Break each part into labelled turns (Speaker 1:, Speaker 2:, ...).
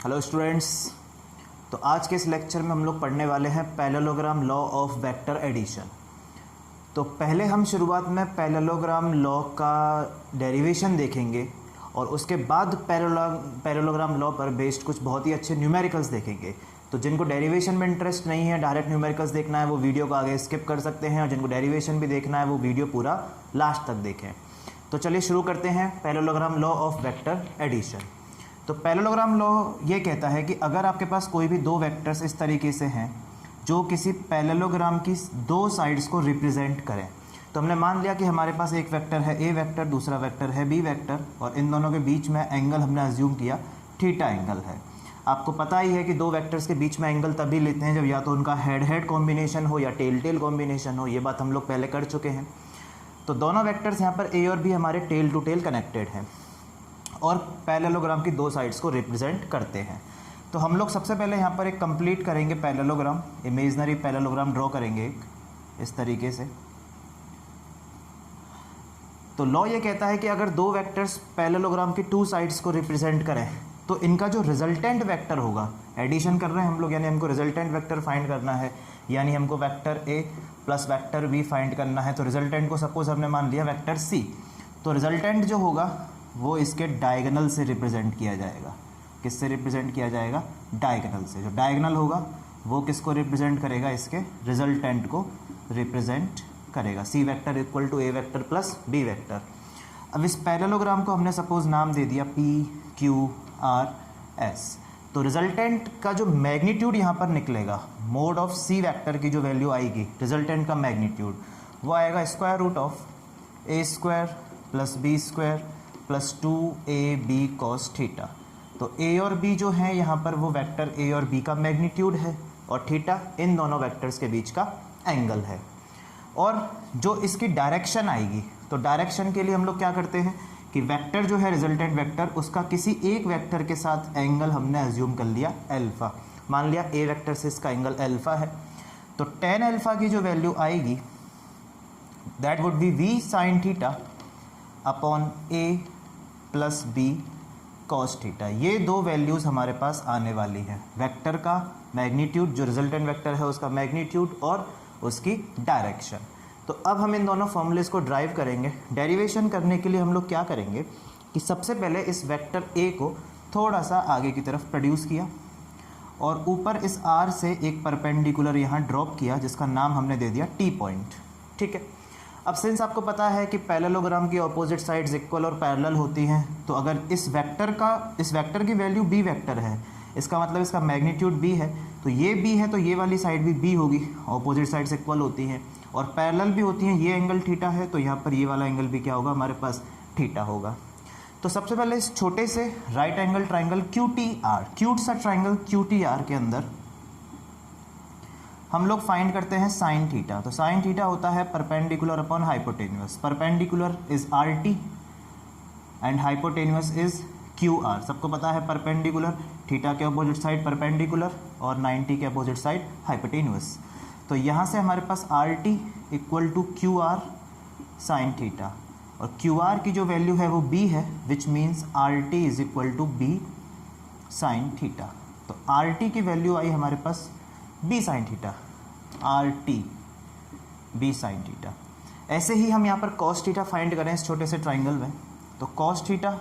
Speaker 1: Hello students. तो आज के इस लेक्चर में हम लोग पढ़ने वाले हैं parallelogram law of vector addition. तो पहले हम शुरुआत में पैरेललोग्राम लॉ का डेरिवेशन देखेंगे और उसके बाद पैरेललोग्राम लॉ पर बेस्ड कुछ बहुत ही अच्छे न्यूमेरिकल्स देखेंगे। तो जिनको डेरिवेशन में इंटरेस्ट नहीं है, डायरेक्ट न्यूमेरिकल्स देखना है, वो वीडियो को आगे स्किप कर सकते हैं, और जिनको डेरिवेशन भी देखना है वो वीडियो पूरा लास्ट तक देखें। तो चलिए शुरू करते हैं parallelogram law of vector addition. तो पैरेललोग्राम लॉ ये कहता है कि अगर आपके पास कोई भी दो वेक्टर्स इस तरीके से हैं जो किसी पैरेललोग्राम की दो साइड्स को रिप्रेजेंट करें, तो हमने मान लिया कि हमारे पास एक वेक्टर है ए वेक्टर, दूसरा वेक्टर है बी वेक्टर, और इन दोनों के बीच में एंगल हमने अज्यूम किया थीटा एंगल है। आपको पता ही है कि दो वेक्टर्स के बीच में एंगल तभी लेते हैं जब या तो उनका हेड हेड कॉम्बिनेशन हो या टेल टेल कॉम्बिनेशन हो। ये बात हम लोग पहले कर चुके हैं। तो दोनों वेक्टर्स यहाँ पर ए और बी हमारे टेल टू टेल कनेक्टेड हैं और पैरेललोग्राम की दो साइड्स को रिप्रेजेंट करते हैं। तो हम लोग सबसे पहले यहाँ पर एक कंप्लीट करेंगे पैरेललोग्राम, इमेजिनरी पैरेललोग्राम ड्रॉ करेंगे एक इस तरीके से। तो लॉ ये कहता है कि अगर दो वेक्टर्स पैरेललोग्राम की टू साइड्स को रिप्रेजेंट करें तो इनका जो रिजल्टेंट वेक्टर होगा, एडिशन कर रहे हैं हम लोग, यानी हमको रिजल्टेंट वेक्टर फाइंड करना है, यानी हमको vector A plus vector B find करना है। तो रिजल्टेंट को सपोज हमने मान लिया वेक्टर सी, तो रिजल्टेंट जो होगा वो इसके डायगोनल से रिप्रेजेंट किया जाएगा। किससे रिप्रेजेंट किया जाएगा? डायगोनल से। जो डायगोनल होगा वो किसको रिप्रेजेंट करेगा? इसके रिजल्टेंट को रिप्रेजेंट करेगा। C vector equal to A vector plus B vector. अब इस पैरेललोग्राम को हमने सपोज नाम दे दिया पी क्यू आर एस। तो रिजल्टेंट का जो मैग्नीट्यूड यहाँ पर निकलेगा, मोड ऑफ सी वेक्टर की जो वैल्यू आएगी, रिजल्टेंट का मैग्नीट्यूड, वो आएगा square root of A square plus B square plus 2ab cos theta. तो a और b जो है यहाँ पर वो वेक्टर a और b का मैग्नीट्यूड है और थीटा इन दोनों वेक्टर्स के बीच का एंगल है। और जो इसकी डायरेक्शन आएगी, तो डायरेक्शन के लिए हम लोग क्या करते हैं कि वेक्टर जो है रिजल्टेंट वेक्टर, उसका किसी एक वेक्टर के साथ एंगल हमने अज्यूम कर लिया अल्फा। मान लिया a वेक्टर से इसका एंगल अल्फा है, तो tan अल्फा की जो वैल्यू आएगी that would be v sin theta upon a plus B cos theta. ये दो वैल्यूज़ हमारे पास आने वाली हैं, वेक्टर का मैग्नीट्यूड, जो रिजल्टेंट वेक्टर है उसका मैग्नीट्यूड और उसकी डायरेक्शन। तो अब हम इन दोनों फॉर्मूलेस को ड्राइव करेंगे। डेरिवेशन करने के लिए हम लोग क्या करेंगे कि सबसे पहले इस वेक्टर ए को थोड़ा सा आगे की तरफ प्रोड्यूस किया और ऊपर इस आर से एक परपेंडिकुलर यहाँ ड्रॉप किया जिसका नाम हमने दे दिया टी पॉइंट। ठीक है। अब सिंस आपको पता है कि पैरेललोग्राम की ऑपोजिट साइड्स इक्वल और पैरेलल होती हैं, तो अगर इस वेक्टर की वैल्यू बी वेक्टर है, इसका मतलब इसका मैग्नीट्यूड बी है, तो ये बी है तो ये वाली साइड भी बी होगी, ऑपोजिट साइड्स इक्वल होती हैं और पैरेलल भी होती हैं। ये एंगल थीटा है तो यहाँ पर ये वाला एंगल भी क्या होगा? हमारे पास थीटा होगा। तो सबसे पहले इस छोटे से right angle triangle QTR, cute सा ट्राइंगल QTR के अंदर हम लोग फाइंड करते हैं साइन थीटा। तो साइन थीटा होता है perpendicular upon hypotenuse. Perpendicular is RT and hypotenuse is QR। सबको पता है परपेंडिकुलर थीटा के अपोजिट साइड परपेंडिकुलर और 90 के अपोजिट साइड हाइपोटेन्यूस। तो यहाँ से हमारे पास RT equal to QR sine theta, और QR की जो वैल्यू है वो B है, which means RT is equal to B sine theta. तो RT की वैल्यू आई हमारे पास B sine theta, RT B sine theta. ऐसे ही हम यहाँ पर cos थीटा फाइंड करें इस छोटे से ट्राइंगल में, तो cos theta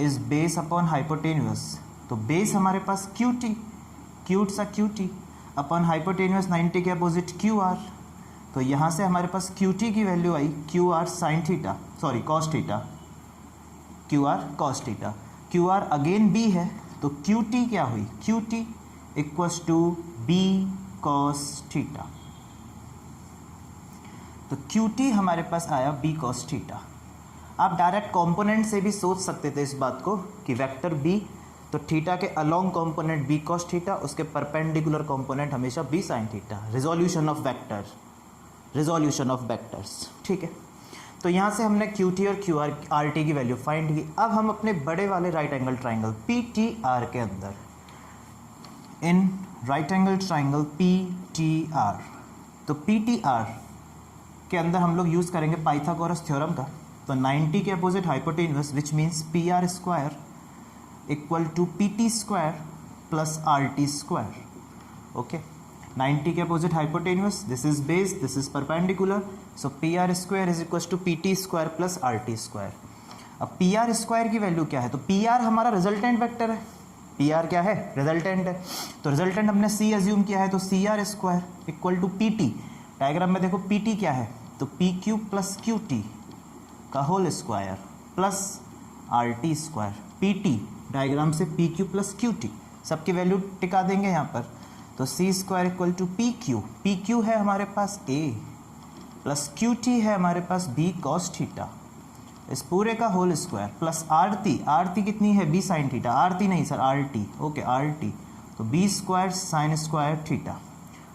Speaker 1: is base upon hypotenuse. तो बेस हमारे पास QT, क्यूट सा QT अपॉन हाइपोटेन्यूस 90 के अपोजिट QR। तो यहाँ से हमारे पास QT की वैल्यू आई QR sine theta, sorry cos theta, QR cos theta. QR again B है तो QT क्या हुई? QT equals to B cos theta. तो QT हमारे पास आया B cos थीटा। आप डायरेक्ट कंपोनेंट से भी सोच सकते थे इस बात को कि वेक्टर B, तो थीटा के along component B cos theta, उसके परपेंडिकुलर कंपोनेंट हमेशा B sin theta. Resolution of vector, resolution of vectors. ठीक है। तो यहाँ से हमने QT और QR RT की वैल्यू फाइंड की। अब हम अपने बड़े वाले राइट एंगल ट्राइंगल PTR के अंदर, in right angle triangle PTR, तो PTR के अंदर हम लोग यूज़ करेंगे पाइथागोरस थ्योरम का। तो 90 के opposite hypotenuse which means PR square equal to PT square plus R T square. Okay, 90 के opposite hypotenuse, this is base, this is perpendicular, so P R square is equal to P T square plus R T square. अब P R square की value क्या है, तो P R हमारा resultant vector है, P R क्या है, resultant है, तो रिजल्टेंट हमने सी एज्यूम किया है, तो C R square equal to P T. Diagram में देखो पी टी क्या है, तो P Q plus Q T का whole square plus R T square. P T diagram से P Q plus Q T, सबकी वैल्यू टिका देंगे यहाँ पर, तो C square equal to P Q है हमारे पास ए प्लस क्यू टी है हमारे पास बी कॉस थीटा, इस पूरे का whole square plus R T कितनी है, B sine theta, R T नहीं sir R T, okay R T, तो B square sine square theta,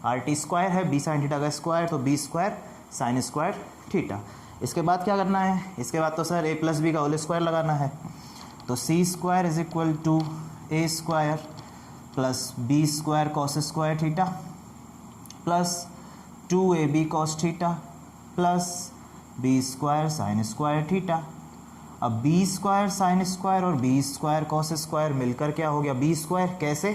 Speaker 1: R T square है बी साइन थीटा का स्क्वायर, तो B square sine square theta. इसके बाद क्या करना है, इसके बाद तो सर ए प्लस बी का होल स्क्वायर लगाना है, तो C square is equal to A square plus B square cos square theta plus 2ab cos theta plus B square sine square theta. अब बी स्क्वायर साइन स्क्वायर और B square cos square मिलकर क्या हो गया, B square, कैसे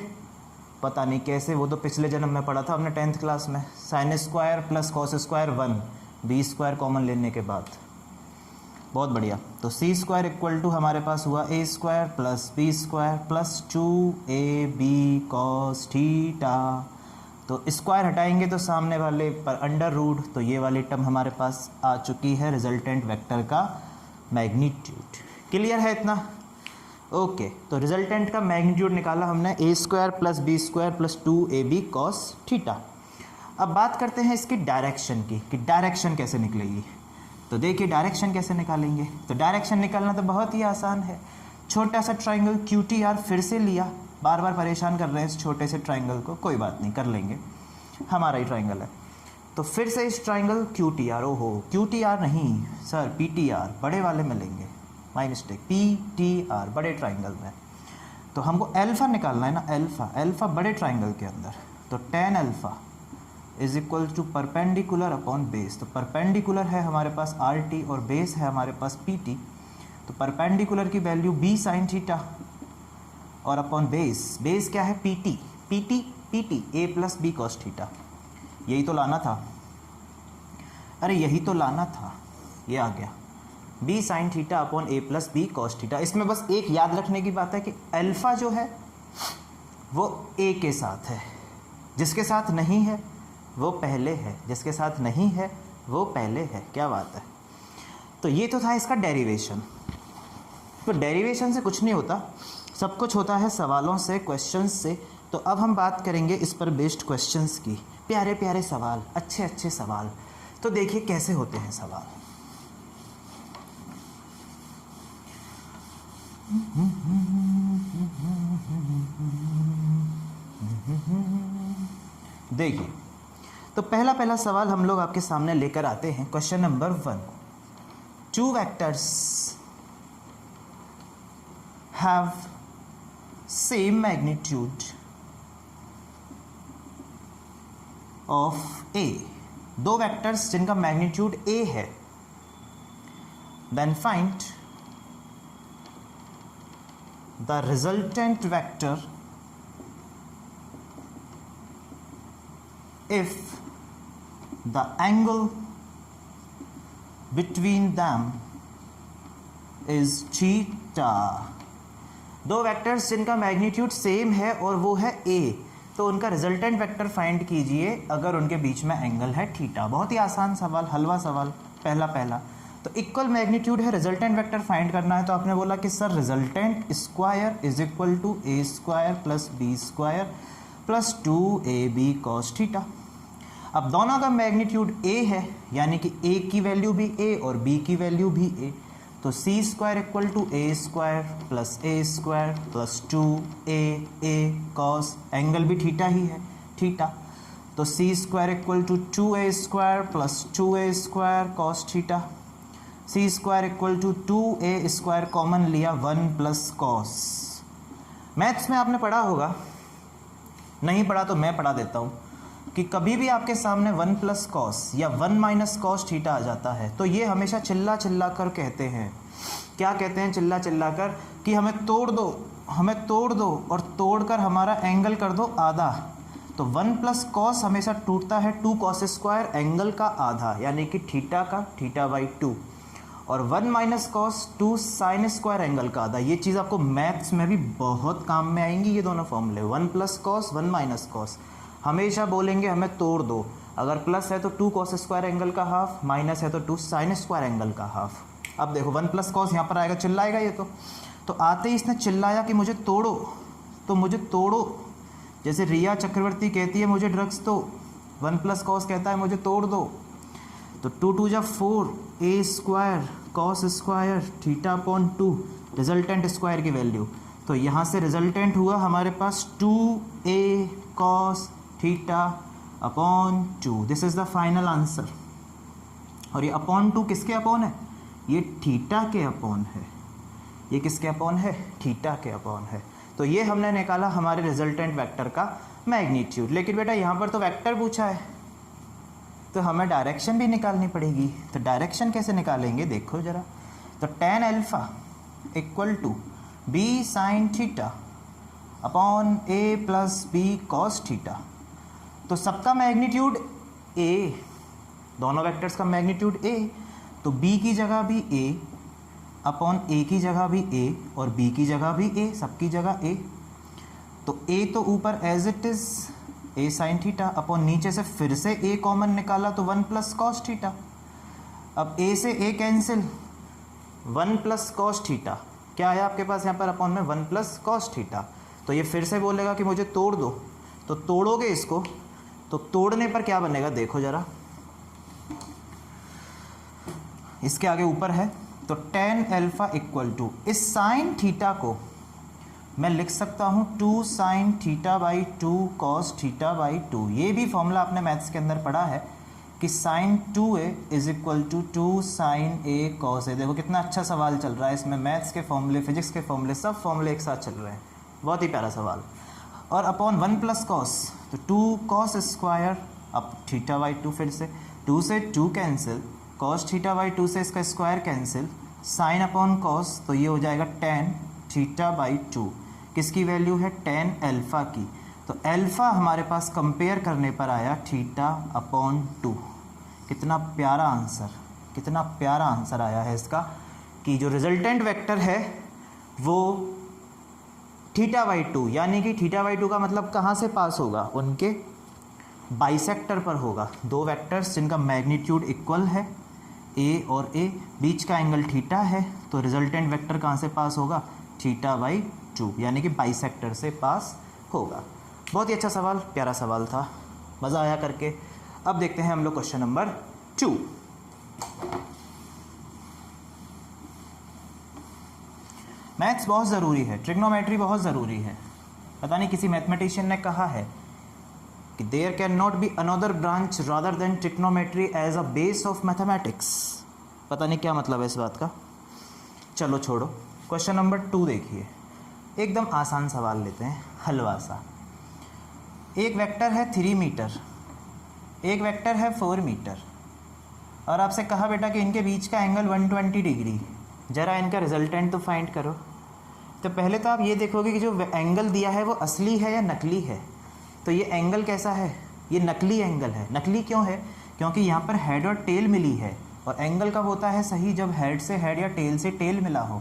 Speaker 1: पता नहीं कैसे, वो तो पिछले जन्म में पढ़ा था हमने 10th क्लास में, sine square plus cos square 1, B square common लेने के बाद, बहुत बढ़िया. तो सी स्क्वायर इक्वल टू हमारे पास हुआ A square plus B square plus 2ab cos theta. तो स्क्वायर हटाएंगे तो सामने वाले पर अंडर रूट, तो ये वाली टर्म हमारे पास आ चुकी है रिजल्टेंट वेक्टर का मैग्नीट्यूड. क्लियर है इतना? ओके, तो रिजल्टेंट का मैग्नीट्यूड निकाला हमने, A square plus B square plus 2ab cos theta. अब बात करते हैं इसकी डायरेक्शन की, कि डायरेक्शन कैसे निकलेगी. तो देखिए डायरेक्शन कैसे निकालेंगे, तो डायरेक्शन निकालना तो बहुत ही आसान है. छोटा सा ट्राइंगल क्यू टी आर फिर से लिया, बार बार परेशान कर रहे हैं इस छोटे से ट्राइंगल को, कोई बात नहीं कर लेंगे, हमारा ही ट्राइंगल है. तो फिर से इस ट्राइंगल क्यू टी आर, ओहो क्यू टी आर नहीं सर पी टी आर, बड़े वाले में लेंगे, my mistake, P T R बड़े ट्राइंगल में. तो हमको अल्फा निकालना है ना, अल्फा बड़े ट्राइंगल के अंदर, तो tan alpha is equal to perpendicular upon base. तो परपेंडिकुलर है हमारे पास आर टी और बेस है हमारे पास पी टी, तो परपेंडिकुलर की वैल्यू बी साइन थीटा और अपॉन बेस क्या है, P T A plus B cos theta. यही तो लाना था, अरे यही तो लाना था, ये आ गया B sine theta upon A plus B cos theta. इसमें बस एक याद रखने की बात है कि अल्फा जो है वो ए के साथ है, जिसके साथ नहीं है वो पहले है, जिसके साथ नहीं है वो पहले है. क्या बात है. तो ये तो था इसका डेरिवेशन. तो डेरिवेशन से कुछ नहीं होता, सब कुछ होता है सवालों से, क्वेश्चंस से. तो अब हम बात करेंगे इस पर बेस्ड क्वेश्चंस की, प्यारे प्यारे सवाल, अच्छे अच्छे सवाल. तो देखिए कैसे होते हैं सवाल. देखिए तो पहला सवाल हम लोग आपके सामने लेकर आते हैं. Question number 1, 2 vectors have same magnitude of A. 2 vectors जिनका मैग्नीट्यूड A है, then find the resultant vector if the angle between them is theta. 2 vectors जिनका मैग्नीट्यूड सेम है और वो है a, तो उनका रिजल्टेंट वेक्टर फाइंड कीजिए अगर उनके बीच में एंगल है थीटा. बहुत ही आसान सवाल, हलवा सवाल. पहला तो इक्वल मैग्नीट्यूड है, रिजल्टेंट वेक्टर फाइंड करना है. तो आपने बोला कि sir resultant square is equal to A square plus B square plus 2ab cos theta. अब दोनों का मैग्नीट्यूड a है, यानी कि a की वैल्यू भी a और b की वैल्यू भी a, तो C square equal to A square plus 2a cos, angle भी थीटा ही है, थीटा. तो C square equal to 2a square plus 2a square cos theta. C square equal to 2a square common लिया, 1 plus cos. Maths में आपने पढ़ा होगा, नहीं पढ़ा तो मैं पढ़ा देता हूँ, कि कभी भी आपके सामने 1 प्लस कॉस या 1 माइनस कॉस थीटा आ जाता है तो ये हमेशा चिल्ला कर कहते हैं क्या कहते हैं चिल्ला चिल्ला कर कि हमें तोड़ दो और तोड़कर हमारा एंगल कर दो आधा। तो 1 प्लस कॉस हमेशा टूटता है 2 कॉस स्क्वायर एंगल का आधा, यानी कि थीटा का थीटा बाई 2, और 1 minus cos 2 sine square angle का आधा। ये चीज़ आपको मैथ्स में भी बहुत काम में आएंगी, ये दोनों फॉर्मूले 1 प्लस कॉस 1 माइनस कॉस। हमेशा बोलेंगे हमें तोड़ दो, अगर प्लस है तो 2 कॉस स्क्वायर एंगल का हाफ, माइनस है तो 2 साइन स्क्वायर एंगल का हाफ। अब देखो 1 प्लस कॉस यहाँ पर आएगा, चिल्लाएगा ये तो आते ही इसने चिल्लाया कि मुझे तोड़ो, तो मुझे तोड़ो। जैसे रिया चक्रवर्ती कहती है मुझे ड्रग्स दो, 1 प्लस कॉस कहता है मुझे तोड़ दो। तो 2 2 जा 4 A square cos square theta upon 2 resultant square की वैल्यू। तो यहाँ से रिजल्टेंट हुआ हमारे पास 2a cos theta upon 2। This is the final answer. और ये अपॉन 2 किसके अपॉन है? ये थीटा के अपॉन है। ये किसके अपॉन है? थीटा के अपॉन है। तो ये हमने निकाला हमारे रिजल्टेंट वेक्टर का मैग्नीट्यूड। लेकिन बेटा यहाँ पर तो वेक्टर पूछा है, तो हमें डायरेक्शन भी निकालनी पड़ेगी। तो डायरेक्शन कैसे निकालेंगे देखो ज़रा। तो tan alpha equal to B sine theta upon A plus B cos theta. तो सबका मैग्नीट्यूड a, दोनों वेक्टर्स का मैग्नीट्यूड a, तो b की जगह भी a अपॉन a की जगह भी a और b की जगह भी a, सबकी जगह a। तो a तो ऊपर as it is a sine theta upon नीचे से फिर से a कॉमन निकाला तो 1 प्लस कॉस थीटा। अब a से a cancel, 1 plus cos theta क्या आया आपके पास यहाँ पर अपॉन में 1 प्लस कॉस थीटा। तो ये फिर से बोलेगा कि मुझे तोड़ दो, तो तोड़ोगे इसको, तो तोड़ने पर क्या बनेगा देखो ज़रा। इसके आगे ऊपर है तो tan अल्फ़ा इक्वल टू, इस साइन थीटा को मैं लिख सकता हूँ 2 sine theta by 2 cos theta by 2। ये भी फॉर्मूला आपने मैथ्स के अंदर पढ़ा है कि sine 2a is equal to 2 sine a cos a। देखो कितना अच्छा सवाल चल रहा है, इसमें मैथ्स के फॉर्मूले, फिजिक्स के फॉर्मूले, सब फॉर्मूले एक साथ चल रहे हैं। बहुत ही प्यारा सवाल। और अपॉन 1 प्लस कॉस, तो 2 कॉस स्क्वायर अब थीटा बाई 2, फिर से 2 से 2 कैंसिल, कॉस थीटा बाई 2 से इसका square cancel, sine upon cos, तो ये हो जाएगा tan थीटा बाई 2। किसकी वैल्यू है? tan अल्फ़ा की। तो अल्फ़ा हमारे पास कंपेयर करने पर आया थीटा अपॉन 2। कितना प्यारा आंसर, कितना प्यारा आंसर आया है इसका कि जो रिजल्टेंट वेक्टर है वो थीटा बाई 2, यानी कि थीटा बाई 2 का मतलब कहाँ से पास होगा? उनके बाइसेक्टर पर होगा। दो वेक्टर्स जिनका मैग्नीट्यूड इक्वल है, a और a, बीच का एंगल थीटा है, तो रिजल्टेंट वेक्टर कहाँ से पास होगा? थीटा बाई 2, यानी कि बाइसेक्टर से पास होगा। बहुत ही अच्छा सवाल, प्यारा सवाल था, मज़ा आया करके। अब देखते हैं हम लोग क्वेश्चन नंबर 2। मैथ्स बहुत ज़रूरी है, ट्रिग्नोमेट्री बहुत ज़रूरी है। पता नहीं किसी मैथमेटिशियन ने कहा है कि there can not be another branch rather than trigonometry as a base of mathematics. पता नहीं क्या मतलब है इस बात का, चलो छोड़ो। क्वेश्चन नंबर 2 देखिए, एकदम आसान सवाल लेते हैं, हलवा सा। एक वेक्टर है 3 मीटर, एक वेक्टर है 4 मीटर, और आपसे कहा बेटा कि इनके बीच का एंगल 120 डिग्री, ज़रा इनका रिजल्टेंट तो फाइंड करो। तो पहले तो आप ये देखोगे कि जो एंगल दिया है वो असली है या नकली है। तो ये एंगल कैसा है? ये नकली एंगल है। नकली क्यों है? क्योंकि यहाँ पर हेड और टेल मिली है, और एंगल कब होता है सही? जब हेड से हेड या टेल से टेल मिला हो।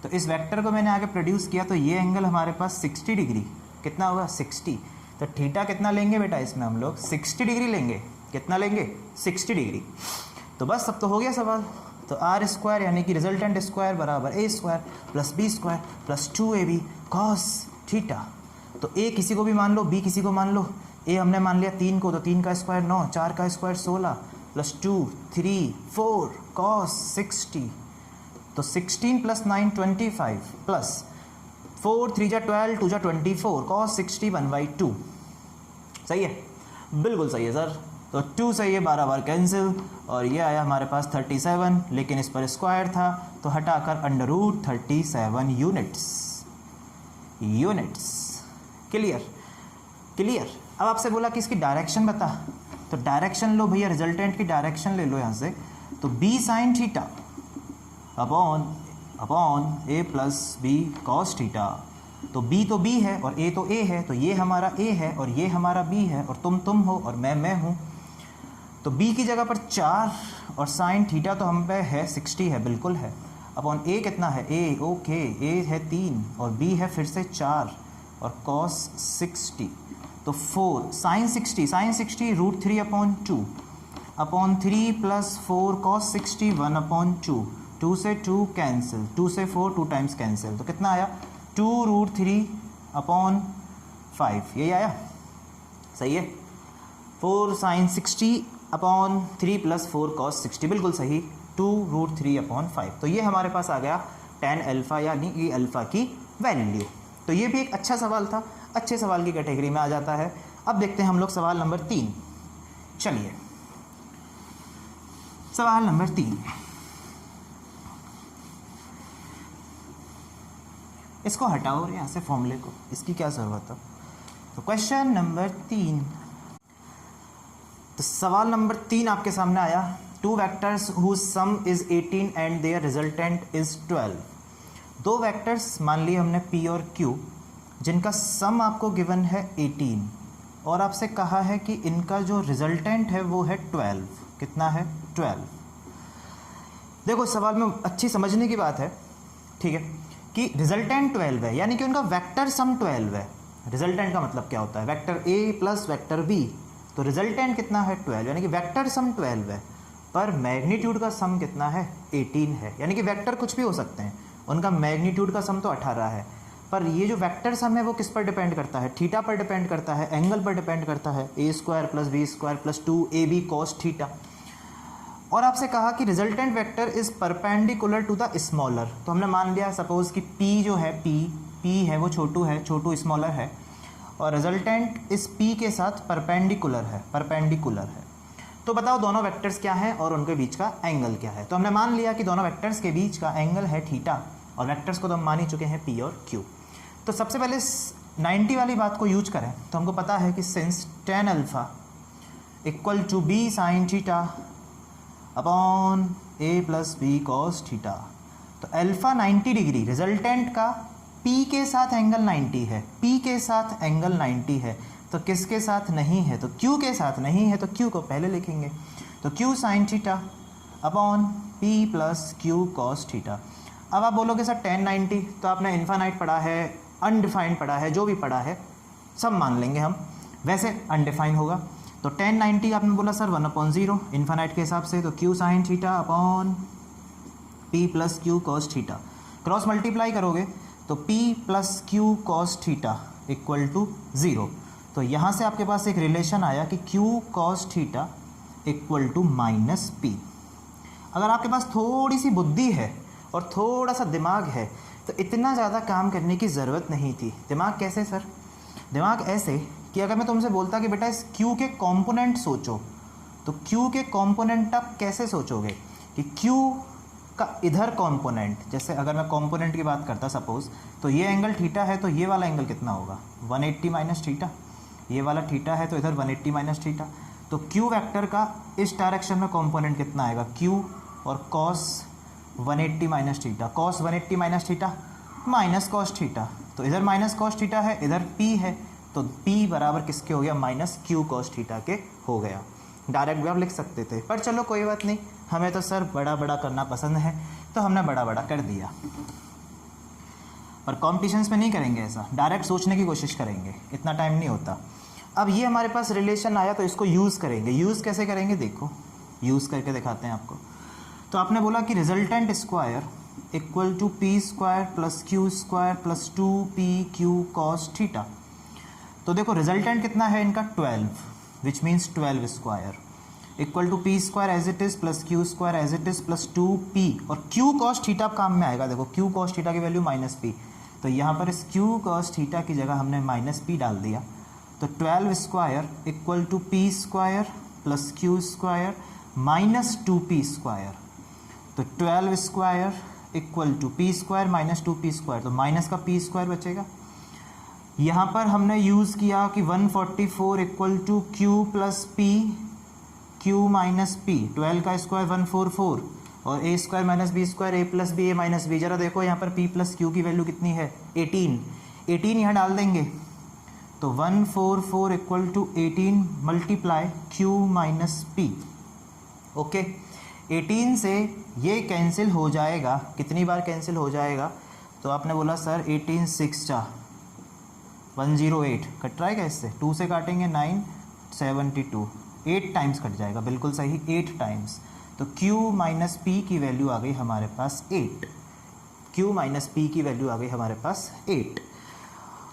Speaker 1: तो इस वेक्टर को मैंने आगे प्रोड्यूस किया, तो ये एंगल हमारे पास 60 डिग्री, कितना होगा? 60। तो थीटा कितना लेंगे बेटा इसमें? हम लोग 60 डिग्री लेंगे। कितना लेंगे? 60 डिग्री। तो बस अब तो हो गया सवाल। तो आर स्क्वायर यानी कि रिजल्टेंट स्क्वायर बराबर A square plus B square plus 2ab cos theta. तो ए किसी को भी मान लो, बी किसी को मान लो। ए हमने मान लिया 3 को, तो 3 का स्क्वायर 9, 4 का स्क्वायर 16 प्लस 2 3 4 कॉस 60। तो 16 प्लस 9 25 प्लस 4 3 जा 12 2 जा 24 कॉस 60 1/2। सही है? बिल्कुल सही है सर। तो 2 से ये 12 बार कैंसिल, और ये आया हमारे पास 37, लेकिन इस पर स्क्वायर था तो हटाकर √37 यूनिट्स। क्लियर? क्लियर। अब आपसे बोला कि इसकी डायरेक्शन बता, तो डायरेक्शन लो भैया, रिजल्टेंट की डायरेक्शन ले लो यहाँ से। तो b sine theta upon upon A plus B cos theta. तो b है और a तो a है, तो ये हमारा a है और ये हमारा b है, और तुम हो और मैं हूँ। तो b की जगह पर 4 और साइन थीटा तो हम पे है 60 है, बिल्कुल है, अपॉन a कितना है a, ओके, a है 3 और b है फिर से 4 और cos 60 तो 4 sine 60 √3 upon 2 upon 3 plus 4 cos 60 1 upon 2 से 2 कैंसिल, 2 से 4 2 टाइम्स कैंसिल, तो कितना आया 2√3 अपॉन 5, यही आया, सही है। 4 साइन 60 अपॉन 3 प्लस 4 cos 60, बिल्कुल सही, 2√3 अपॉन 5। तो ये हमारे पास आ गया tan अल्फ़ा यानी कि अल्फ़ा की वैल्यू। तो ये भी एक अच्छा सवाल था, अच्छे सवाल की कैटेगरी में आ जाता है। अब देखते हैं हम लोग सवाल नंबर 3। चलिए सवाल नंबर 3, इसको हटाओ यहाँ से फॉर्मूले को, इसकी क्या ज़रूरत है। तो क्वेश्चन नंबर 3, तो सवाल नंबर 3 आपके सामने आया, 2 vectors whose sum is 18 and their resultant is 12। 2 vectors मान लिए हमने p और q, जिनका सम आपको गिवन है 18 और आपसे कहा है कि इनका जो रिजल्टेंट है वो है 12। कितना है 12। देखो सवाल में अच्छी समझने की बात है, ठीक है, कि रिजल्टेंट 12 है यानी कि उनका वेक्टर सम 12 है। रिजल्टेंट का मतलब क्या होता है, vector a plus vector b, तो रिजल्टेंट कितना है 12 यानी कि वेक्टर सम 12 है, पर मैग्नीट्यूड का सम कितना है 18 है, यानी कि वेक्टर कुछ भी हो सकते हैं, उनका मैग्नीट्यूड का सम तो 18 है, पर ये जो वेक्टर सम है वो किस पर डिपेंड करता है, थीटा पर डिपेंड करता है, एंगल पर डिपेंड करता है, a² plus b² plus 2ab cos theta. और आपसे कहा कि resultant vector is perpendicular to the smaller, तो हमने मान लिया सपोज कि p जो है p है वो छोटू स्मॉलर है, और रिजल्टेंट इस p के साथ परपेंडिकुलर है। तो बताओ दोनों वेक्टर्स क्या हैं और उनके बीच का एंगल क्या है। तो हमने मान लिया कि दोनों वेक्टर्स के बीच का एंगल है थीटा, और वेक्टर्स को तो हम मान ही चुके हैं p और q। तो सबसे पहले 90 वाली बात को यूज करें तो हमको पता है कि since tan alpha equal to b sine theta upon a plus B cos theta, तो अल्फ़ा 90 डिग्री रिजल्टेंट का p के साथ एंगल 90 है, p के साथ एंगल 90 है, तो किसके साथ नहीं है, तो q के साथ नहीं है, तो q को पहले लिखेंगे, तो q sine theta upon p plus q cos theta. अब आप बोलोगे सर tan 90, तो आपने इन्फानाइट पढ़ा है, अनडिफाइंड पढ़ा है, जो भी पढ़ा है सब मान लेंगे हम, वैसे अनडिफाइंड होगा। तो tan 90 आपने बोला सर 1/0 इन्फानाइट के हिसाब से, तो q sine theta upon p plus q cos theta, cross multiply करोगे तो p plus q cos theta equal to 0। तो यहाँ से आपके पास एक रिलेशन आया कि q cos theta equal to minus p। अगर आपके पास थोड़ी सी बुद्धि है और थोड़ा सा दिमाग है तो इतना ज़्यादा काम करने की ज़रूरत नहीं थी। दिमाग कैसे सर, दिमाग ऐसे कि अगर मैं तुमसे बोलता कि बेटा इस q के कंपोनेंट सोचो, तो q के कंपोनेंट आप कैसे सोचोगे कि q का इधर कंपोनेंट, जैसे अगर मैं कंपोनेंट की बात करता सपोज, तो ये एंगल थीटा है, तो ये वाला एंगल कितना होगा 180 माइनस थीटा, ये वाला थीटा है तो इधर 180 माइनस थीटा, तो q वेक्टर का इस डायरेक्शन में कंपोनेंट कितना आएगा q, और cos 180 minus theta, cos 180 minus theta minus cos theta, तो इधर माइनस cos थीटा है, इधर p है, तो p बराबर किसके हो गया माइनस q cos थीटा के हो गया। डायरेक्ट भी आप लिख सकते थे, पर चलो कोई बात नहीं, हमें तो सर बड़ा बड़ा करना पसंद है तो हमने बड़ा बड़ा कर दिया। पर कॉम्पिटिशन्स में नहीं करेंगे ऐसा, डायरेक्ट सोचने की कोशिश करेंगे, इतना टाइम नहीं होता। अब ये हमारे पास रिलेशन आया तो इसको यूज़ करेंगे। यूज़ कैसे करेंगे देखो, यूज़ करके दिखाते हैं आपको। तो आपने बोला कि resultant square equal to p square plus q square plus 2pq cos theta. तो देखो रिजल्टेंट कितना है इनका 12, which means 12 square equal to p square as it is plus q square as it is plus 2p, और q cos theta काम में आएगा। देखो q cos थीटा की वैल्यू माइनस p, तो यहाँ पर इस q cos थीटा की जगह हमने माइनस p डाल दिया, तो 12 square equal to p square plus q square minus 2p square, तो 12 square equal to p square minus 2p square, तो माइनस का p स्क्वायर बचेगा। यहाँ पर हमने यूज़ किया कि 144 equal to q plus p, q minus p, 12 का स्क्वायर 144 और A square minus B square A plus B A minus B. जरा देखो यहाँ पर पी प्लस क्यू की वैल्यू कितनी है 18, 18 यहाँ डाल देंगे तो 144 equal to 18 multiply Q minus P. Okay 18 से ये कैंसिल हो जाएगा, कितनी बार कैंसिल हो जाएगा? तो आपने बोला सर 18 6 चा 108 कट रहा है क्या इससे? 2 से काटेंगे 9 72, 8 टाइम्स कट जाएगा, बिल्कुल सही 8 टाइम्स। तो Q माइनस पी की वैल्यू आ गई हमारे पास 8, Q माइनस पी की वैल्यू आ गई हमारे पास 8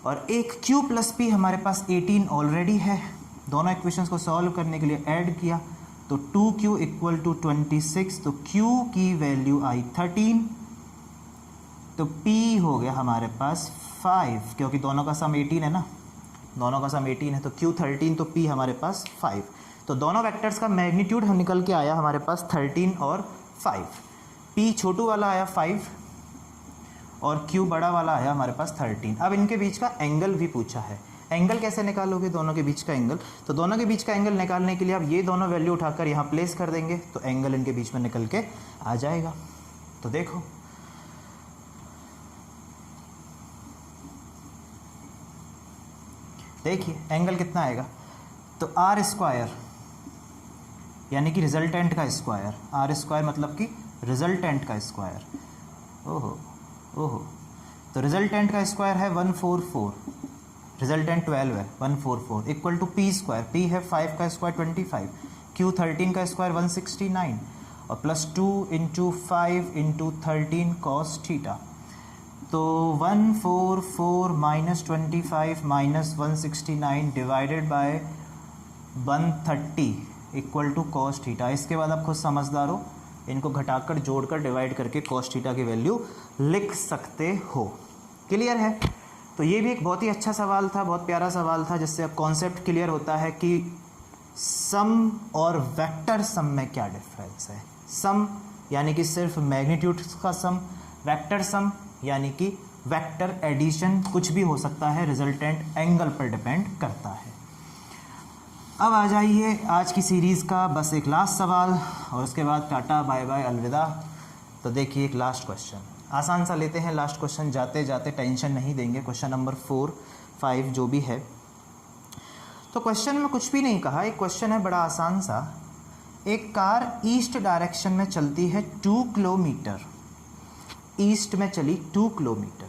Speaker 1: और एक Q प्लस पी हमारे पास 18 ऑलरेडी है। दोनों इक्वेशंस को सॉल्व करने के लिए ऐड किया तो 2Q इक्वल टू 26, तो Q की वैल्यू आई 13, तो P हो गया हमारे पास 5, क्योंकि दोनों का सम 18 है ना, दोनों का सम 18 है तो Q 13, तो P हमारे पास 5। तो दोनों वेक्टर्स का मैग्नीट्यूड हम निकल के आया हमारे पास 13 और 5। P छोटू वाला आया 5 और Q बड़ा वाला आया हमारे पास 13। अब इनके बीच का एंगल भी पूछा है, एंगल कैसे निकालोगे दोनों के बीच का एंगल? तो दोनों के बीच का एंगल निकालने के लिए आप ये दोनों वैल्यू उठाकर यहाँ प्लेस कर देंगे तो एंगल इनके बीच में निकल के आ जाएगा। तो देखो देखिए एंगल कितना आएगा, तो आर स्क्वायर यानी कि रिजल्टेंट का स्क्वायर, आर स्क्वायर मतलब कि रिजल्टेंट का स्क्वायर, ओहो ओहो, तो रिजल्टेंट का स्क्वायर है 144, रिजल्टेंट 12 है 144 equal to P square, P है 5 का स्क्वायर 25, क्यू 13 का स्क्वायर 169 और plus 2 into 5 into 13 cos theta. तो 144 minus 25 minus 169 divided by 130 equal to cos theta. इसके बाद आप खुद समझदार हो, इनको घटाकर जोड़कर डिवाइड करके कॉस थीटा की वैल्यू लिख सकते हो। क्लियर है? तो ये भी एक बहुत ही अच्छा सवाल था, बहुत प्यारा सवाल था, जिससे अब कॉन्सेप्ट क्लियर होता है कि सम और वेक्टर सम में क्या डिफरेंस है। सम यानी कि सिर्फ मैग्नीट्यूड का सम, वेक्टर सम यानी कि वेक्टर एडिशन, कुछ भी हो सकता है, रिजल्टेंट एंगल पर डिपेंड करता है। अब आ जाइए आज की सीरीज़ का बस एक लास्ट सवाल और उसके बाद टाटा बाय बाय अलविदा। तो देखिए एक लास्ट क्वेश्चन, आसान सा लेते हैं लास्ट क्वेश्चन, जाते जाते टेंशन नहीं देंगे। क्वेश्चन नंबर 4, 5 जो भी है। तो क्वेश्चन में कुछ भी नहीं कहा, एक क्वेश्चन है बड़ा आसान सा। एक कार ईस्ट डायरेक्शन में चलती है 2 किलोमीटर, ईस्ट में चली 2 किलोमीटर,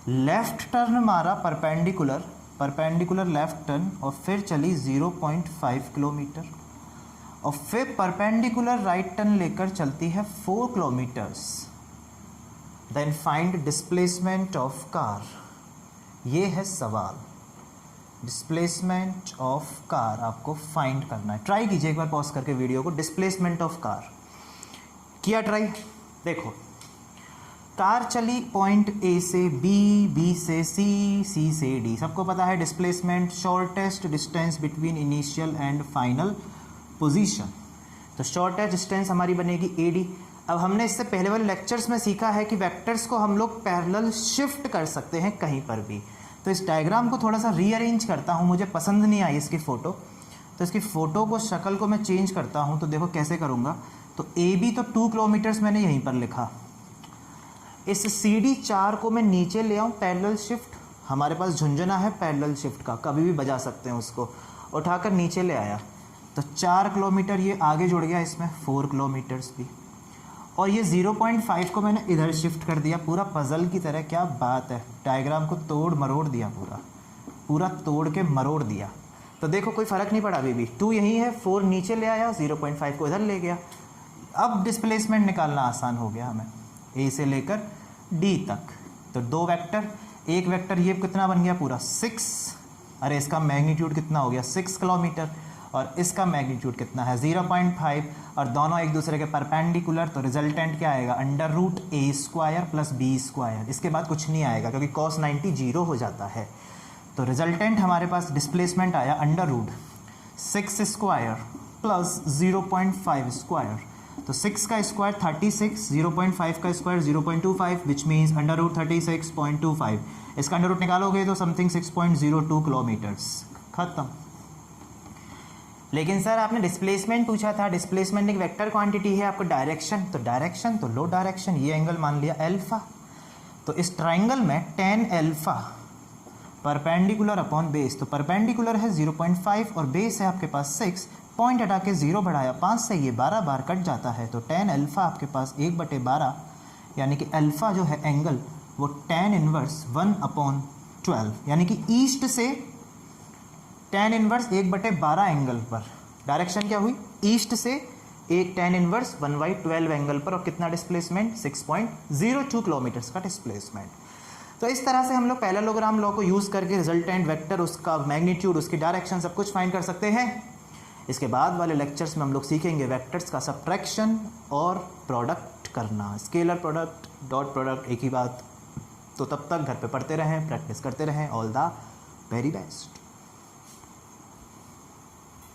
Speaker 1: लेफ्ट टर्न मारा परपेंडिकुलर, परपेंडिकुलर लेफ्ट टर्न और फिर चली 0.5 किलोमीटर और फिर परपेंडिकुलर राइट टर्न लेकर चलती है 4 kilometres. Then find displacement of car. ये है सवाल, डिस्प्लेसमेंट ऑफ कार आपको फाइंड करना है। ट्राई कीजिए एक बार पॉज करके वीडियो को, डिस्प्लेसमेंट ऑफ कार किया ट्राई। देखो कार चली पॉइंट ए से बी, बी से सी, सी से डी। सबको पता है displacement shortest distance between initial and final position. तो शॉर्टेस्ट डिस्टेंस हमारी बनेगी ए डी। अब हमने इससे पहले वाले लेक्चर्स में सीखा है कि वेक्टर्स को हम लोग पैरेलल शिफ्ट कर सकते हैं कहीं पर भी। तो इस डायग्राम को थोड़ा सा रीअरेंज करता हूँ, मुझे पसंद नहीं आई इसकी फ़ोटो, तो इसकी फ़ोटो को, शक्ल को मैं चेंज करता हूँ। तो देखो कैसे करूँगा, तो ए बी तो 2 किलोमीटर्स मैंने यहीं पर लिखा, इस सी डी 4 को मैं नीचे ले आऊँ, पैरेलल शिफ्ट, हमारे पास झुंझुना है पैरेलल शिफ्ट का, कभी भी बजा सकते हैं उसको, उठाकर नीचे ले आया तो 4 किलोमीटर ये आगे जुड़ गया, इसमें 4 किलोमीटर्स भी, और ये 0.5 को मैंने इधर शिफ्ट कर दिया, पूरा पजल की तरह। क्या बात है, डायग्राम को तोड़ मरोड़ दिया, पूरा पूरा तोड़ के मरोड़ दिया। तो देखो कोई फ़र्क नहीं पड़ा, अभी भी 2 यहीं है, 4 नीचे ले आया, 0.5 को इधर ले गया। अब डिस्प्लेसमेंट निकालना आसान हो गया हमें, ए से लेकर डी तक। तो 2 वेक्टर, एक वेक्टर ये कितना बन गया पूरा 6, अरे इसका मैग्नीट्यूड कितना हो गया 6 किलोमीटर, और इसका मैग्नीट्यूड कितना है 0.5, और दोनों एक दूसरे के परपेंडिकुलर। तो रिजल्टेंट क्या आएगा, √a² प्लस b²। इसके बाद कुछ नहीं आएगा क्योंकि cos 90 0 हो जाता है। तो रिजल्टेंट हमारे पास डिस्प्लेसमेंट आया √6² प्लस 0.5²। तो 6 का स्क्वायर 36, 0.5 का स्क्वायर 0.25, विच मीन्स √36.25। इसका अंडर रूट निकालोगे तो समथिंग 6.02 किलोमीटर्स। खत्म। लेकिन सर आपने डिस्प्लेसमेंट पूछा था, डिस्प्लेसमेंट एक वेक्टर क्वांटिटी है, आपको डायरेक्शन तो लो डायरेक्शन, ये एंगल मान लिया अल्फा। तो इस ट्राइंगल में tan alpha perpendicular upon base, तो परपेंडिकुलर है 0.5 और बेस है आपके पास 6, पॉइंट हटा के 0 बढ़ाया 5 से, ये 12 बार कट जाता है, तो tan अल्फा आपके पास 1/12, यानी कि अल्फा जो है एंगल वो tan इनवर्स 1/12, यानी कि ईस्ट से tan इनवर्स 1/12 एंगल पर, डायरेक्शन क्या हुई ईस्ट से, एक tan इनवर्स 1/12 एंगल पर, और कितना डिस्प्लेसमेंट 6.02 किलोमीटर्स का डिस्प्लेसमेंट। तो इस तरह से हम लोग पैरेललोग्राम लॉ को यूज़ करके रिजल्टेंट वेक्टर, उसका मैग्नीट्यूड, उसकी डायरेक्शन, सब कुछ फाइंड कर सकते हैं। इसके बाद वाले लेक्चर्स में हम लोग सीखेंगे वेक्टर्स का सब्ट्रैक्शन और प्रोडक्ट करना, स्केलर प्रोडक्ट, डॉट प्रोडक्ट, एक ही बात। तो तब तक घर पे पढ़ते रहें, प्रैक्टिस करते रहें। All the very best.